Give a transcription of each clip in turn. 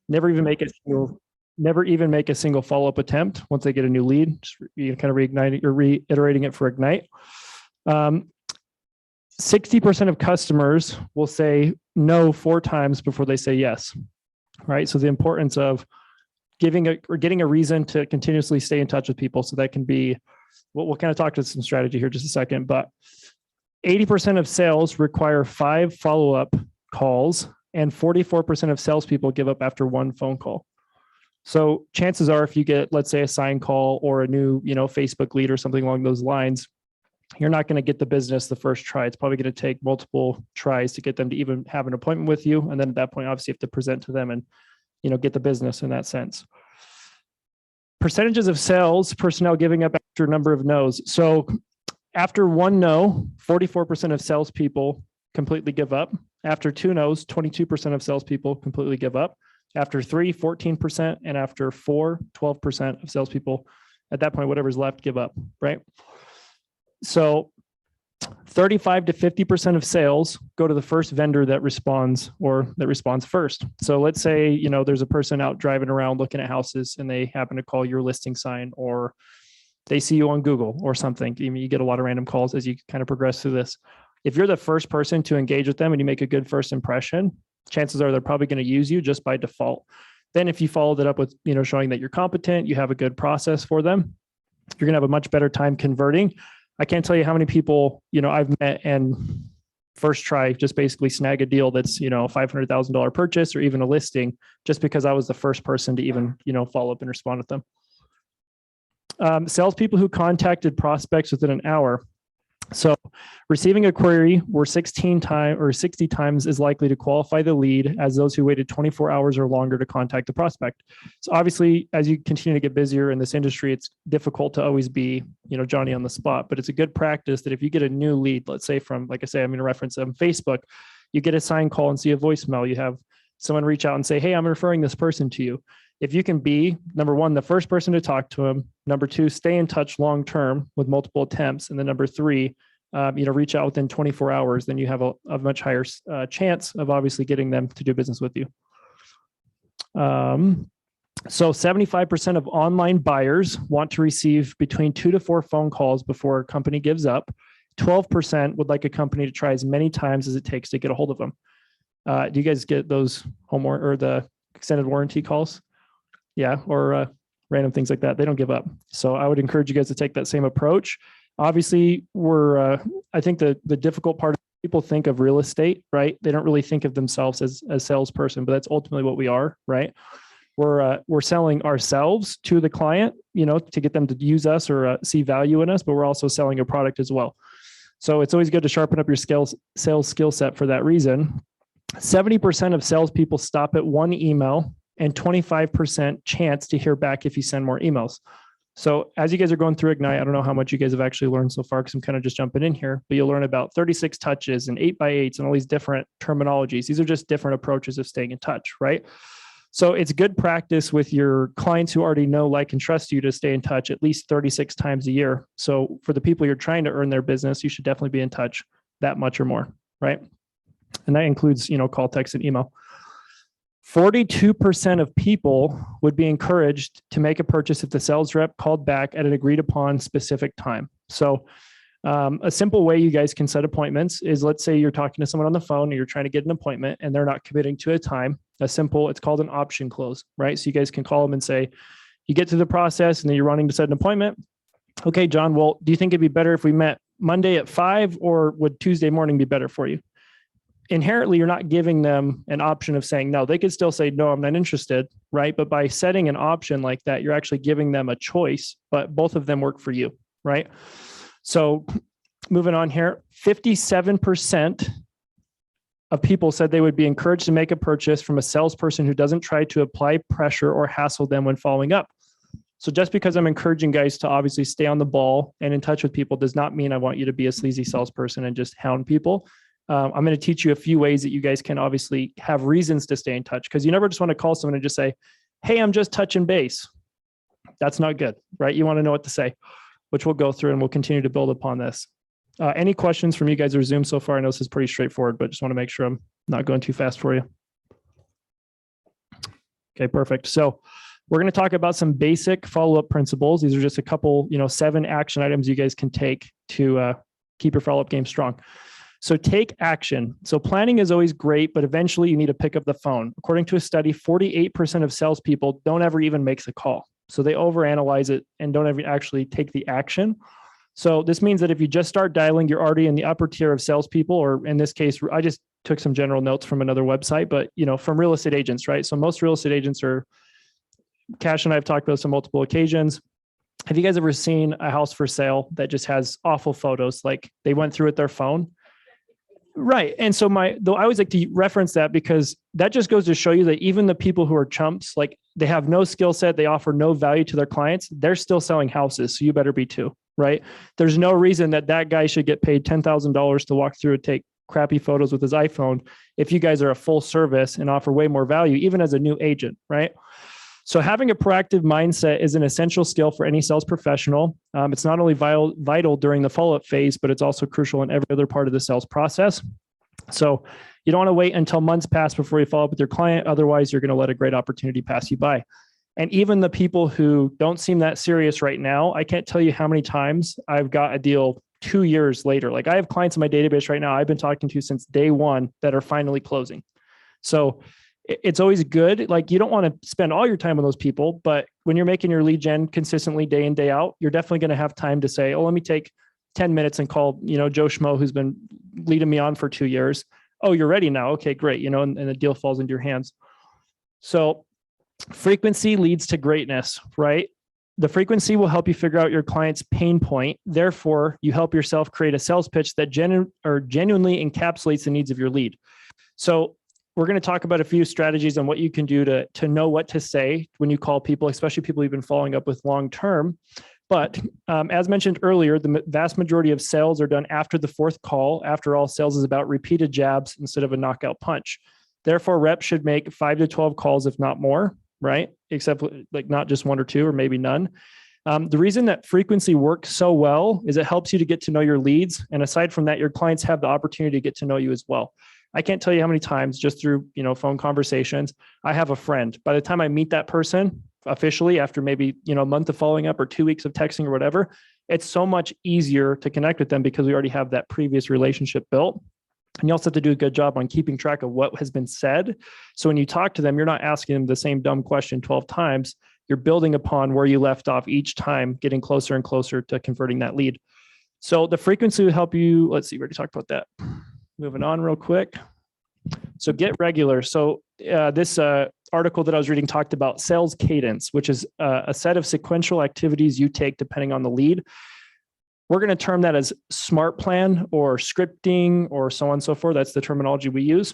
Never even make a single follow-up attempt once they get a new lead. Just kind of reigniting or reiterating it for Ignite. 60% of customers will say no 4 times before they say yes, right? So the importance of getting a reason to continuously stay in touch with people. So that can be, we'll kind of talk to some strategy here just a second, but 80% of sales require 5 follow-up calls, and 44% of salespeople give up after 1 phone call. So chances are, if you get, let's say, a sign call or a new, Facebook lead or something along those lines, you're not going to get the business the first try. It's probably going to take multiple tries to get them to even have an appointment with you. And then at that point, obviously, you have to present to them and, get the business in that sense. Percentages of sales personnel giving up after a number of no's. So after 1 no, 44% of salespeople completely give up. After 2 no's, 22% of salespeople completely give up. After 3, 14%, and after 4, 12% of salespeople, at that point, whatever's left, give up, right? So 35 to 50% of sales go to the first vendor that responds first. So let's say, there's a person out driving around looking at houses and they happen to call your listing sign, or they see you on Google or something. You get a lot of random calls as you kind of progress through this. If you're the first person to engage with them and you make a good first impression, chances are they're probably going to use you just by default. Then if you followed it up with, showing that you're competent, you have a good process for them, you're going to have a much better time converting. I can't tell you how many people, I've met and first try just basically snag a deal that's, $500,000 purchase or even a listing, just because I was the first person to even, follow up and respond with them. Salespeople who contacted prospects within an hour. So receiving a query where 16 times or 60 times is likely to qualify the lead as those who waited 24 hours or longer to contact the prospect. So obviously, as you continue to get busier in this industry, it's difficult to always be, Johnny on the spot, but it's a good practice that if you get a new lead, let's say from, like I say, I'm going to reference them, Facebook, you get a sign call and see a voicemail, you have someone reach out and say, hey, I'm referring this person to you. If you can be, number 1, the first person to talk to them, number 2, stay in touch long-term with multiple attempts, and then number 3, reach out within 24 hours, then you have a much higher chance of obviously getting them to do business with you. So 75% of online buyers want to receive between 2 to 4 phone calls before a company gives up. 12% would like a company to try as many times as it takes to get a hold of them. Do you guys get those or the extended warranty calls? Yeah, or random things like that. They don't give up. So I would encourage you guys to take that same approach. Obviously, I think the difficult part, people think of real estate, right? They don't really think of themselves as a salesperson, but that's ultimately what we are, right? We're selling ourselves to the client, to get them to use us or see value in us, but we're also selling a product as well. So it's always good to sharpen up your sales skill set for that reason. 70% of salespeople stop at 1 email and 25% chance to hear back if you send more emails. So as you guys are going through Ignite, I don't know how much you guys have actually learned so far because I'm kind of just jumping in here, but you'll learn about 36 touches and 8x8s and all these different terminologies. These are just different approaches of staying in touch, right? So it's good practice with your clients who already know, like, and trust you to stay in touch at least 36 times a year. So for the people you're trying to earn their business, you should definitely be in touch that much or more, right? And that includes, call, text, and email. 42% of people would be encouraged to make a purchase if the sales rep called back at an agreed upon specific time. So a simple way you guys can set appointments is, let's say you're talking to someone on the phone and you're trying to get an appointment and they're not committing to a time. It's called an option close, right? So you guys can call them and say, you get through the process and then you're running to set an appointment. Okay, John, well, do you think it'd be better if we met Monday at 5 or would Tuesday morning be better for you? Inherently, you're not giving them an option of saying no. They could still say, no, I'm not interested, right? But by setting an option like that, you're actually giving them a choice, but both of them work for you, right? So moving on here, 57% of people said they would be encouraged to make a purchase from a salesperson who doesn't try to apply pressure or hassle them when following up. So just because I'm encouraging guys to obviously stay on the ball and in touch with people does not mean I want you to be a sleazy salesperson and just hound people. I'm going to teach you a few ways that you guys can obviously have reasons to stay in touch, because you never just want to call someone and just say, hey, I'm just touching base. That's not good, right? You want to know what to say, which we'll go through and we'll continue to build upon this. Any questions from you guys or Zoom so far? I know this is pretty straightforward, but just want to make sure I'm not going too fast for you. Okay, perfect. So we're going to talk about some basic follow-up principles. These are just a couple, 7 action items you guys can take to keep your follow-up game strong. So take action. So planning is always great, but eventually you need to pick up the phone. According to a study, 48% of salespeople don't ever even make the call. So they overanalyze it and don't ever actually take the action. So this means that if you just start dialing, you're already in the upper tier of salespeople, or in this case, I just took some general notes from another website, but from real estate agents, right? So most real estate agents are, Cash and I have talked about this on multiple occasions. Have you guys ever seen a house for sale that just has awful photos? Like they went through with their phone. Right. And so I always like to reference that because that just goes to show you that even the people who are chumps, like they have no skill set, they offer no value to their clients, they're still selling houses. So you better be too, right? There's no reason that guy should get paid $10,000 to walk through and take crappy photos with his iPhone if you guys are a full service and offer way more value, even as a new agent, right? So having a proactive mindset is an essential skill for any sales professional. It's not only vital during the follow-up phase, but it's also crucial in every other part of the sales process. So you don't want to wait until months pass before you follow up with your client. Otherwise, you're going to let a great opportunity pass you by. And even the people who don't seem that serious right now, I can't tell you how many times I've got a deal 2 years later. Like I have clients in my database right now I've been talking to since day one that are finally closing. So it's always good. Like you don't want to spend all your time on those people, but when you're making your lead gen consistently day in, day out, you're definitely going to have time to say, oh, let me take 10 minutes and call, Joe Schmo, who's been leading me on for 2 years. Oh, you're ready now. Okay, great. And the deal falls into your hands. So frequency leads to greatness, right? The frequency will help you figure out your client's pain point. Therefore, you help yourself create a sales pitch that genuinely encapsulates the needs of your lead. So we're going to talk about a few strategies on what you can do to know what to say when you call people, especially people you've been following up with long term. But as mentioned earlier, the vast majority of sales are done after the 4th call. After all, sales is about repeated jabs instead of a knockout punch. Therefore, reps should make 5 to 12 calls, if not more, right? Except like not just 1 or 2 or maybe none. The reason that frequency works so well is it helps you to get to know your leads. And aside from that, your clients have the opportunity to get to know you as well. I can't tell you how many times just through, phone conversations, I have a friend. By the time I meet that person officially after maybe, a month of following up or 2 weeks of texting or whatever, it's so much easier to connect with them because we already have that previous relationship built. And you also have to do a good job on keeping track of what has been said. So when you talk to them, you're not asking them the same dumb question 12 times. You're building upon where you left off each time, getting closer and closer to converting that lead. So the frequency will help you. Let's see, we already talked about that. Moving on real quick. So get regular. So this article that I was reading talked about sales cadence, which is a set of sequential activities you take depending on the lead. We're going to term that as smart plan or scripting or so on and so forth. That's the terminology we use.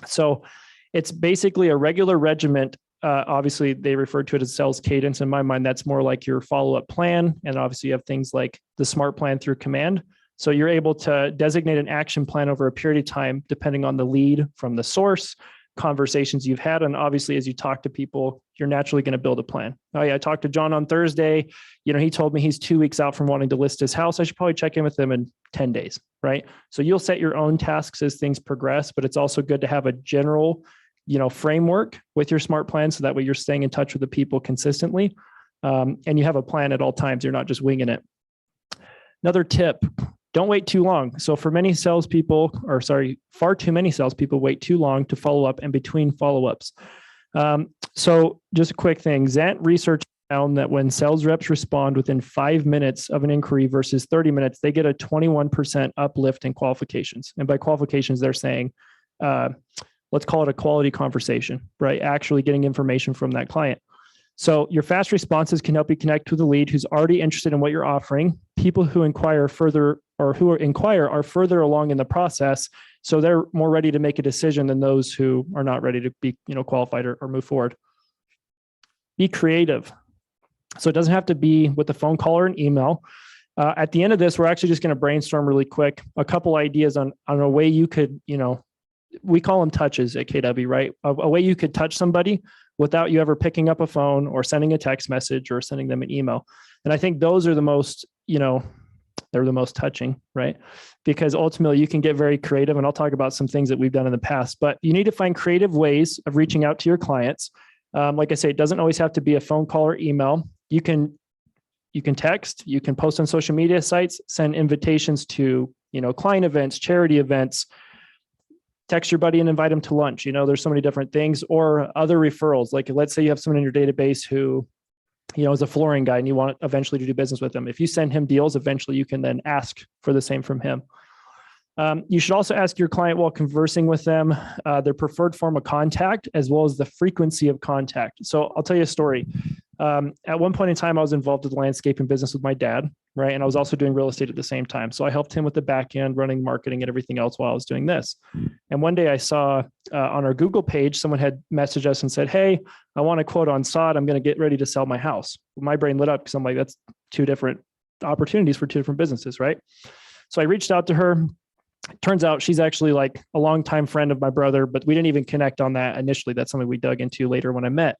So it's basically a regular regiment. Obviously, they refer to it as sales cadence. In my mind, that's more like your follow-up plan. And obviously, you have things like the smart plan through command. So you're able to designate an action plan over a period of time, depending on the lead from the source, conversations you've had. And obviously, as you talk to people, you're naturally going to build a plan. Oh yeah, I talked to John on Thursday. He told me he's 2 weeks out from wanting to list his house. I should probably check in with him in 10 days, right? So you'll set your own tasks as things progress, but it's also good to have a general, framework with your smart plan. So that way you're staying in touch with the people consistently. And you have a plan at all times. You're not just winging it. Another tip, don't wait too long. So far too many salespeople wait too long to follow up and between follow-ups. So just a quick thing, Zant research found that when sales reps respond within 5 minutes of an inquiry versus 30 minutes, they get a 21% uplift in qualifications. And by qualifications, they're saying, let's call it a quality conversation, right? Actually getting information from that client. So your fast responses can help you connect with a lead who's already interested in what you're offering. People who inquire further are further along in the process. So they're more ready to make a decision than those who are not ready to be, qualified or move forward. Be creative. So it doesn't have to be with a phone call or an email. At the end of this, we're actually just going to brainstorm really quick, a couple ideas on a way you could, we call them touches at KW, right? A way you could touch somebody without you ever picking up a phone or sending a text message or sending them an email. And I think those are the most, they're the most touching, right? Because ultimately you can get very creative, and I'll talk about some things that we've done in the past, but you need to find creative ways of reaching out to your clients. Like I say, it doesn't always have to be a phone call or email. You can text, you can post on social media sites, send invitations to, client events, charity events, text your buddy and invite him to lunch. There's so many different things, or other referrals. Like let's say you have someone in your database who, is a flooring guy and you want eventually to do business with them. If you send him deals, eventually you can then ask for the same from him. You should also ask your client while conversing with them, their preferred form of contact, as well as the frequency of contact. So I'll tell you a story. At one point in time, I was involved with the landscaping business with my dad, right? And I was also doing real estate at the same time. So I helped him with the back end, running marketing and everything else while I was doing this. And one day I saw on our Google page, someone had messaged us and said, "Hey, I want a quote on sod. I'm going to get ready to sell my house." My brain lit up because I'm like, that's two different opportunities for two different businesses, right? So I reached out to her. Turns out she's actually like a longtime friend of my brother, but we didn't even connect on that initially. That's something we dug into later when I met.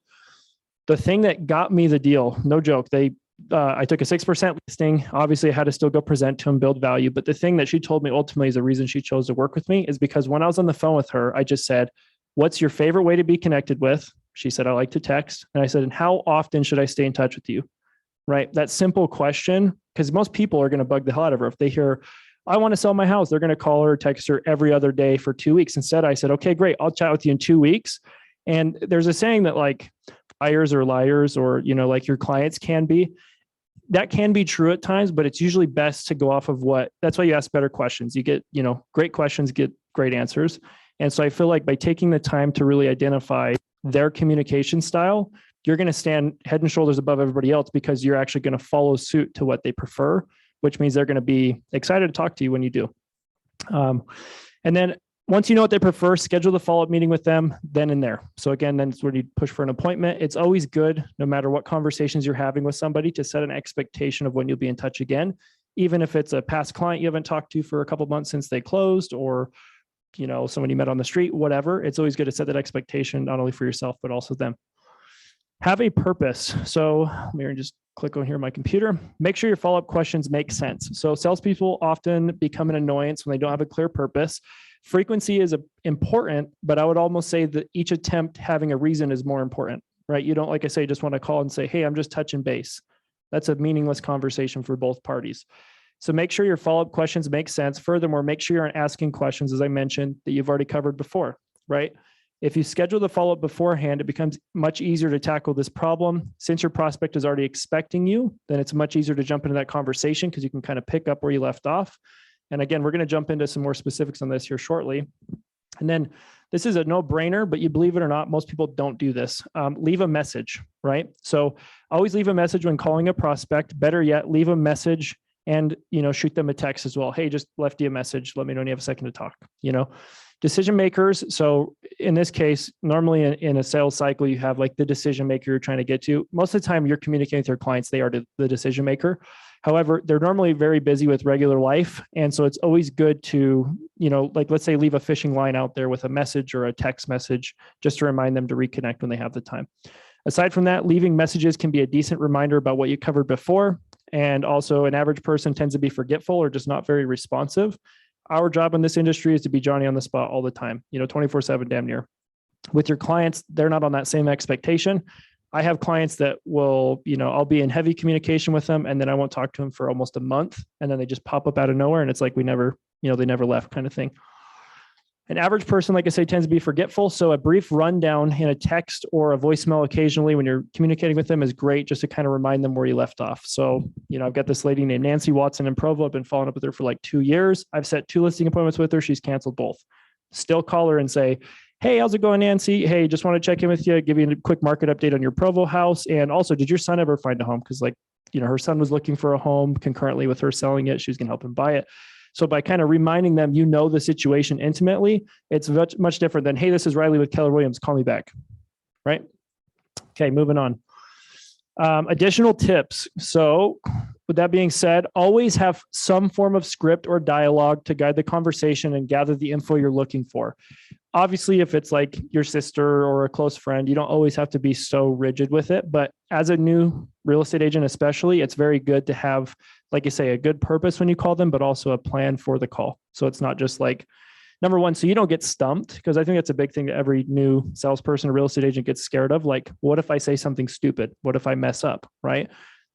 The thing that got me the deal, no joke, I took a 6% listing. Obviously, I had to still go present to him, build value. But the thing that she told me ultimately is the reason she chose to work with me is because when I was on the phone with her, I just said, "What's your favorite way to be connected with?" She said, "I like to text." And I said, "And how often should I stay in touch with you?" Right? That simple question, because most people are going to bug the hell out of her. If they hear, "I want to sell my house," they're going to call her or text her every other day for 2 weeks. Instead, I said, "Okay, great. I'll chat with you in 2 weeks." And there's a saying that like buyers are liars, or, like your clients can be. That can be true at times, but it's usually best to go off of that's why you ask better questions. You get, great questions, get great answers. And so I feel like by taking the time to really identify their communication style, you're going to stand head and shoulders above everybody else because you're actually going to follow suit to what they prefer, which means they're going to be excited to talk to you when you do. And then once you know what they prefer, schedule the follow-up meeting with them then and there. So again, then it's where you push for an appointment. It's always good, no matter what conversations you're having with somebody, to set an expectation of when you'll be in touch again, even if it's a past client you haven't talked to for a couple of months since they closed, or someone you met on the street, whatever. It's always good to set that expectation, not only for yourself, but also them. Have a purpose. So let me just click on here on my computer. Make sure your follow-up questions make sense. So salespeople often become an annoyance when they don't have a clear purpose. Frequency is important, but I would almost say that each attempt having a reason is more important, right? You don't, like I say, just want to call and say, "Hey, I'm just touching base." That's a meaningless conversation for both parties. So make sure your follow-up questions make sense. Furthermore, make sure you aren't asking questions, as I mentioned, that you've already covered before, right? If you schedule the follow-up beforehand, it becomes much easier to tackle this problem. Since your prospect is already expecting you, then it's much easier to jump into that conversation because you can kind of pick up where you left off. And again, we're going to jump into some more specifics on this here shortly. And then this is a no-brainer, but you believe it or not, most people don't do this. Leave a message, right? So always leave a message when calling a prospect. Better yet, leave a message and, shoot them a text as well. "Hey, just left you a message. Let me know when you have a second to talk." Decision makers. So in this case, normally in a sales cycle, you have like the decision maker you're trying to get to. Most of the time you're communicating with your clients, they are the decision maker. However, they're normally very busy with regular life. And so it's always good to, like let's say leave a fishing line out there with a message or a text message just to remind them to reconnect when they have the time. Aside from that, leaving messages can be a decent reminder about what you covered before. And also an average person tends to be forgetful or just not very responsive. Our job in this industry is to be Johnny on the spot all the time, 24/7 damn near. With your clients, they're not on that same expectation. I have clients that will, I'll be in heavy communication with them and then I won't talk to them for almost a month. And then they just pop up out of nowhere. And it's like, they never left kind of thing. An average person, like I say, tends to be forgetful. So a brief rundown in a text or a voicemail occasionally when you're communicating with them is great, just to kind of remind them where you left off. So, I've got this lady named Nancy Watson in Provo. I've been following up with her for like 2 years. I've set 2 listing appointments with her. She's canceled both. Still call her and say, "Hey, how's it going, Nancy? Hey, just want to check in with you, give you a quick market update on your Provo house. And also, did your son ever find a home?" Because her son was looking for a home concurrently with her selling it. She was going to help him buy it. So by kind of reminding them, the situation intimately, it's much, much different than, "Hey, this is Riley with Keller Williams. Call me back." Right? Okay, moving on. Additional tips. So with that being said, always have some form of script or dialogue to guide the conversation and gather the info you're looking for. Obviously, if it's like your sister or a close friend, you don't always have to be so rigid with it. But as a new real estate agent, especially, it's very good to have, like you say, a good purpose when you call them, but also a plan for the call. So it's not just like, number one, so you don't get stumped, because I think that's a big thing that every new salesperson or real estate agent gets scared of. Like, what if I say something stupid? What if I mess up? Right?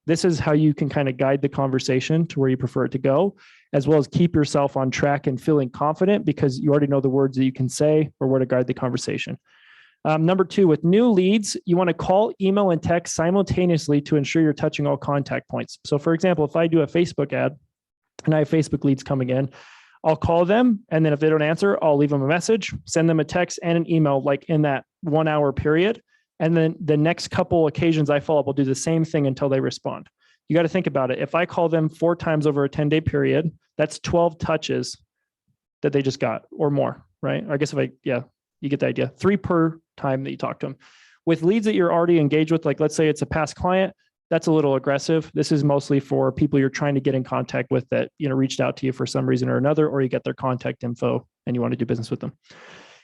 This is how you can kind of guide the conversation to where you prefer it to go, as well as keep yourself on track and feeling confident because you already know the words that you can say or where to guide the conversation. Number two, with new leads, you want to call, email, and text simultaneously to ensure you're touching all contact points. So for example, if I do a Facebook ad and I have Facebook leads coming in, I'll call them. And then if they don't answer, I'll leave them a message, send them a text and an email, like in that 1 hour period. And then the next couple occasions I follow up, I'll do the same thing until they respond. You got to think about it. If I call them 4 times over a 10-day period, that's 12 touches that they just got or more, right? I guess you get the idea. 3 per time that you talk to them. With leads that you're already engaged with, like let's say it's a past client, that's a little aggressive. This is mostly for people you're trying to get in contact with that, reached out to you for some reason or another, or you get their contact info and you want to do business with them.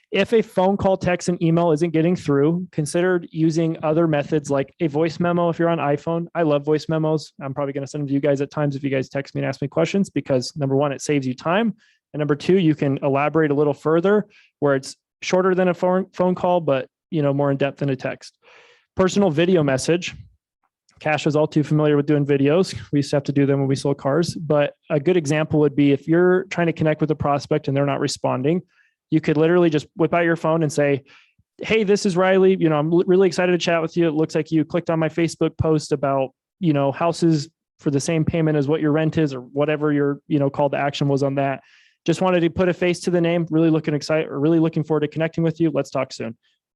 If a phone call, text, and email isn't getting through, consider using other methods like a voice memo if you're on iPhone. I love voice memos. I'm probably going to send them to you guys at times if you guys text me and ask me questions, because number one, it saves you time. And number two, you can elaborate a little further where it's shorter than a phone call, but more in depth than a text. Personal video message. Cash is all too familiar with doing videos. We used to have to do them when we sold cars. But a good example would be if you're trying to connect with a prospect and they're not responding, you could literally just whip out your phone and say, hey, this is Riley. I'm really excited to chat with you. It looks like you clicked on my Facebook post about, houses for the same payment as what your rent is, or whatever your, call to action was on that. Just wanted to put a face to the name. Really looking forward to connecting with you. Let's talk soon.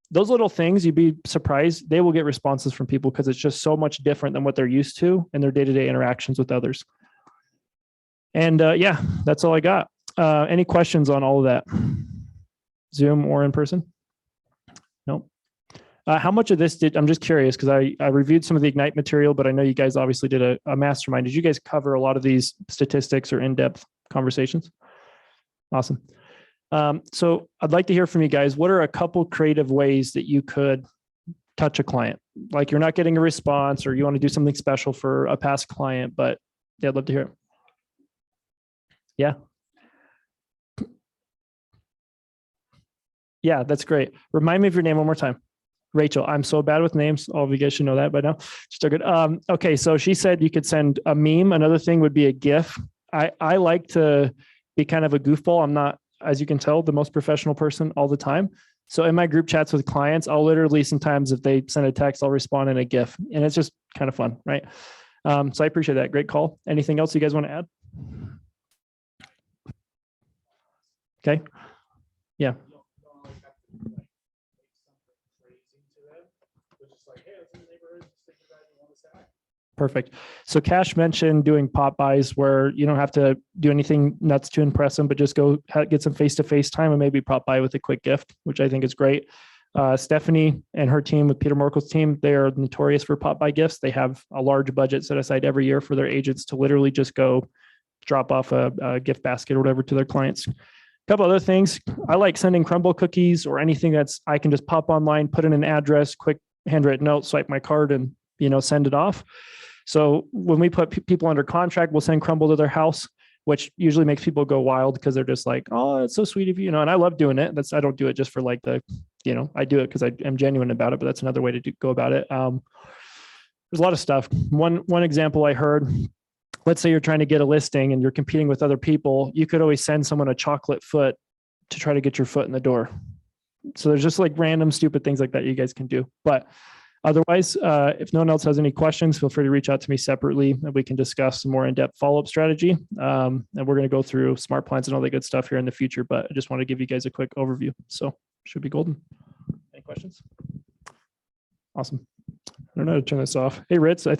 Those little things, you'd be surprised. They will get responses from people because it's just so much different than what they're used to in their day-to-day interactions with others. And that's all I got. Any questions on all of that? Zoom or in person? Nope. How much of this I'm just curious, because I reviewed some of the Ignite material, but I know you guys obviously did a mastermind. Did you guys cover a lot of these statistics or in-depth conversations? Awesome. So I'd like to hear from you guys. What are a couple creative ways that you could touch a client? Like you're not getting a response or you want to do something special for a past client, but yeah, I'd love to hear it. Yeah. Yeah, that's great. Remind me of your name one more time. Rachel. I'm so bad with names. All of you guys should know that by now. Still good. Okay, so she said you could send a meme. Another thing would be a GIF. I like to be kind of a goofball. I'm not, as you can tell, the most professional person all the time. So in my group chats with clients, I'll literally sometimes if they send a text, I'll respond in a GIF, and it's just kind of fun, right? So I appreciate that. Great call. Anything else you guys want to add? Okay. Yeah. Perfect. So Cash mentioned doing pop buys where you don't have to do anything nuts to impress them, but just go get some face-to-face time and maybe pop by with a quick gift, which I think is great. Stephanie and her team with Peter Merkel's team, they are notorious for pop buy gifts. They have a large budget set aside every year for their agents to literally just go drop off a gift basket or whatever to their clients. A couple other things. I like sending crumble cookies or anything I can just pop online, put in an address, quick handwritten note, swipe my card and, send it off. So when we put people under contract, we'll send crumble to their house, which usually makes people go wild because they're just like, oh, it's so sweet of you, and I love doing it. I don't do it just for like I do it because I am genuine about it, but that's another way to go about it. There's a lot of stuff. One example I heard, let's say you're trying to get a listing and you're competing with other people, you could always send someone a chocolate foot to try to get your foot in the door. So there's just like random stupid things like that you guys can do. But otherwise, if no one else has any questions, feel free to reach out to me separately and we can discuss some more in-depth follow-up strategy. And we're going to go through smart plans and all that good stuff here in the future, but I just want to give you guys a quick overview. So should be golden. Any questions? Awesome. I don't know how to turn this off. Hey, Ritz, I think